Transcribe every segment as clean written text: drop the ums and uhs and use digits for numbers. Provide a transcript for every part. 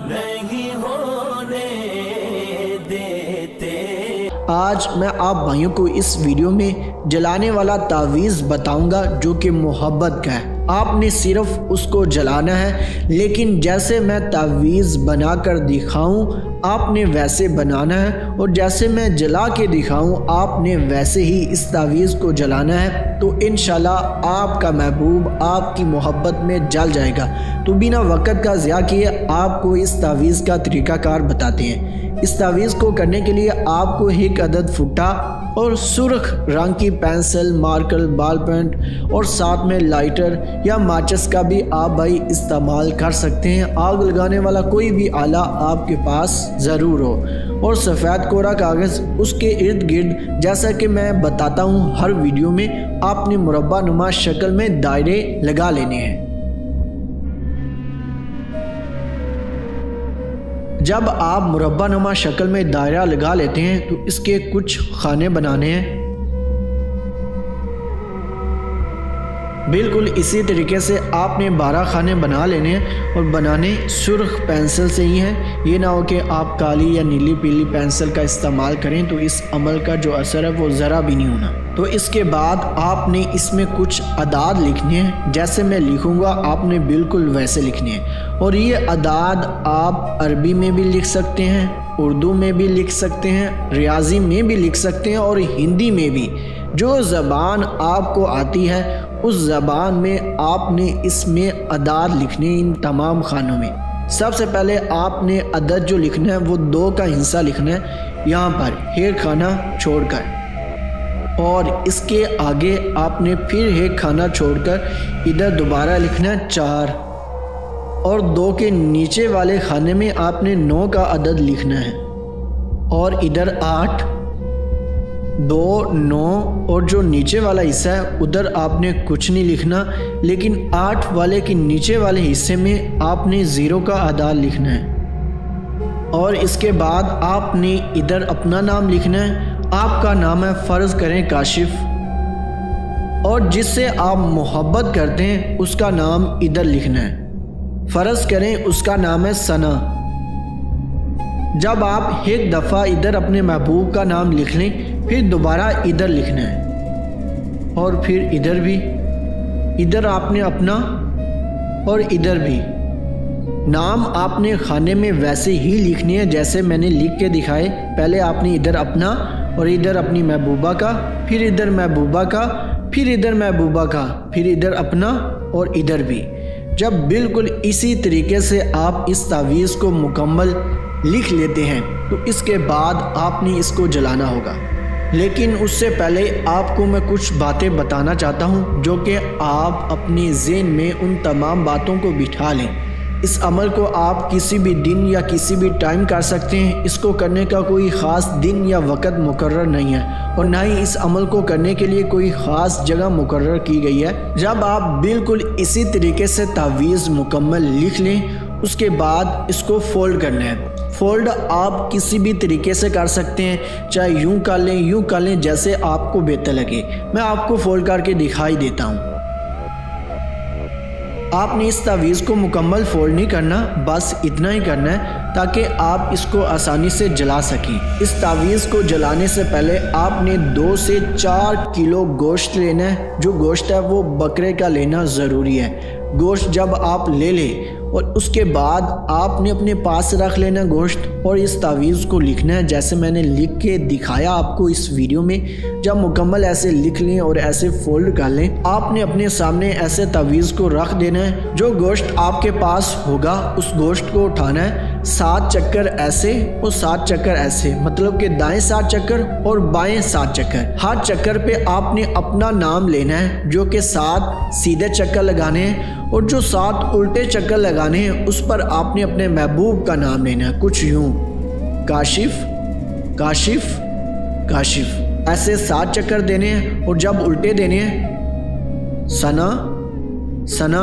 نہیں ہونے دیتے۔ آج میں آپ بھائیوں کو اس ویڈیو میں جلانے والا تعویذ بتاؤں گا جو کہ محبت کا ہے۔ آپ نے صرف اس کو جلانا ہے، لیکن جیسے میں تعویذ بنا کر دکھاؤں آپ نے ویسے بنانا ہے، اور جیسے میں جلا کے دکھاؤں آپ نے ویسے ہی اس تعویذ کو جلانا ہے، تو انشاءاللہ آپ کا محبوب آپ کی محبت میں جل جائے گا۔ تو بنا وقت کا ضیاع کیے آپ کو اس تعویذ کا طریقہ کار بتاتے ہیں۔ اس تعویذ کو کرنے کے لیے آپ کو ایک عدد فٹا اور سرخ رنگ کی پینسل، مارکر، بال پینٹ اور ساتھ میں لائٹر یا ماچس کا بھی آپ بھائی استعمال کر سکتے ہیں۔ آگ لگانے والا کوئی بھی آلہ آپ کے پاس ضرور ہو، اور سفید کوڑا کاغذ اس کے ارد گرد جیسا کہ میں بتاتا ہوں ہر ویڈیو میں آپ نے مربع نما شکل میں دائرے لگا لینے ہیں۔ جب آپ مربع نما شکل میں دائرہ لگا لیتے ہیں تو اس کے کچھ خانے بنانے ہیں۔ بالکل اسی طریقے سے آپ نے 12 خانے بنا لینے ہیں، اور بنانے سرخ پینسل سے ہی ہیں۔ یہ نہ ہو کہ آپ کالی یا نیلی پیلی پینسل کا استعمال کریں تو اس عمل کا جو اثر ہے وہ ذرا بھی نہیں ہونا۔ تو اس کے بعد آپ نے اس میں کچھ اعداد لکھنے ہیں، جیسے میں لکھوں گا آپ نے بالکل ویسے لکھنے ہیں، اور یہ اعداد آپ عربی میں بھی لکھ سکتے ہیں، اردو میں بھی لکھ سکتے ہیں، ریاضی میں بھی لکھ سکتے ہیں، اور ہندی میں بھی۔ جو زبان آپ کو آتی ہے اس زبان میں آپ نے اس میں اعداد لکھنے ان تمام خانوں میں۔ سب سے پہلے آپ نے عدد جو لکھنا ہے وہ 2 کا حصہ لکھنا ہے یہاں پر ایک خانہ چھوڑ کر، اور اس کے آگے آپ نے پھر ایک خانہ چھوڑ کر ادھر دوبارہ لکھنا ہے 4، اور 2 کے نیچے والے خانے میں آپ نے 9 کا عدد لکھنا ہے، اور ادھر 8، 2، 9، اور جو نیچے والا حصہ ہے ادھر آپ نے کچھ نہیں لکھنا، لیکن 8 والے کے نیچے والے حصے میں آپ نے 0 کا عدد لکھنا ہے، اور اس کے بعد آپ نے ادھر اپنا نام لکھنا ہے۔ آپ کا نام ہے فرض کریں کاشف، اور جس سے آپ محبت کرتے ہیں اس کا نام ادھر لکھنا ہے۔ فرض کریں اس کا نام ہے ثنا۔ جب آپ ایک دفعہ ادھر اپنے محبوب کا نام لکھ لیں پھر دوبارہ ادھر لکھنا ہے، اور پھر ادھر بھی، ادھر آپ نے اپنا، اور ادھر بھی نام آپ نے خانے میں ویسے ہی لکھنی ہے جیسے میں نے لکھ کے دکھائے۔ پہلے آپ نے ادھر اپنا، اور ادھر اپنی محبوبہ کا، پھر ادھر محبوبہ کا، پھر ادھر محبوبہ کا، پھر ادھر اپنا، اور ادھر بھی۔ جب بالکل اسی طریقے سے آپ اس تعویذ کو مکمل لکھ لیتے ہیں تو اس کے بعد آپ نے اس کو جلانا ہوگا، لیکن اس سے پہلے آپ کو میں کچھ باتیں بتانا چاہتا ہوں جو کہ آپ اپنے ذہن میں ان تمام باتوں کو بٹھا لیں۔ اس عمل کو آپ کسی بھی دن یا کسی بھی ٹائم کر سکتے ہیں، اس کو کرنے کا کوئی خاص دن یا وقت مقرر نہیں ہے، اور نہ ہی اس عمل کو کرنے کے لیے کوئی خاص جگہ مقرر کی گئی ہے۔ جب آپ بالکل اسی طریقے سے تعویذ مکمل لکھ لیں اس کے بعد اس کو فولڈ کرنا ہے۔ فولڈ آپ کسی بھی طریقے سے کر سکتے ہیں، چاہے یوں کر لیں یوں کر لیں، جیسے آپ کو بہتر لگے۔ میں آپ کو فولڈ کر کے دکھائی دیتا ہوں۔ آپ نے اس تعویذ کو مکمل فولڈ نہیں کرنا، بس اتنا ہی کرنا ہے تاکہ آپ اس کو آسانی سے جلا سکیں۔ اس تعویذ کو جلانے سے پہلے آپ نے 2 سے 4 کلو گوشت لینا ہے۔ جو گوشت ہے وہ بکرے کا لینا ضروری ہے۔ گوشت جب آپ لے لیں اور اس کے بعد آپ نے اپنے پاس رکھ لینا گوشت، اور اس تعویذ کو لکھنا ہے جیسے میں نے لکھ کے دکھایا آپ کو اس ویڈیو میں۔ جب مکمل ایسے لکھ لیں اور ایسے فولڈ کر لیں، آپ نے اپنے سامنے ایسے تعویذ کو رکھ دینا ہے۔ جو گوشت آپ کے پاس ہوگا اس گوشت کو اٹھانا ہے، 7 چکر ایسے اور 7 چکر ایسے، مطلب کہ دائیں 7 چکر اور بائیں 7 چکر۔ ہر چکر پہ آپ نے اپنا نام لینا ہے، جو کہ 7 سیدھے چکر لگانے ہیں، اور جو 7 الٹے چکر لگانے ہیں اس پر آپ نے اپنے محبوب کا نام لینا ہے، کچھ یوں، کاشف کاشف کاشف، ایسے 7 چکر دینے ہیں، اور جب الٹے دینے ہیں ثنا ثنا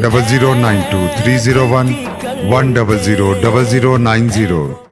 0092 301 100 0090।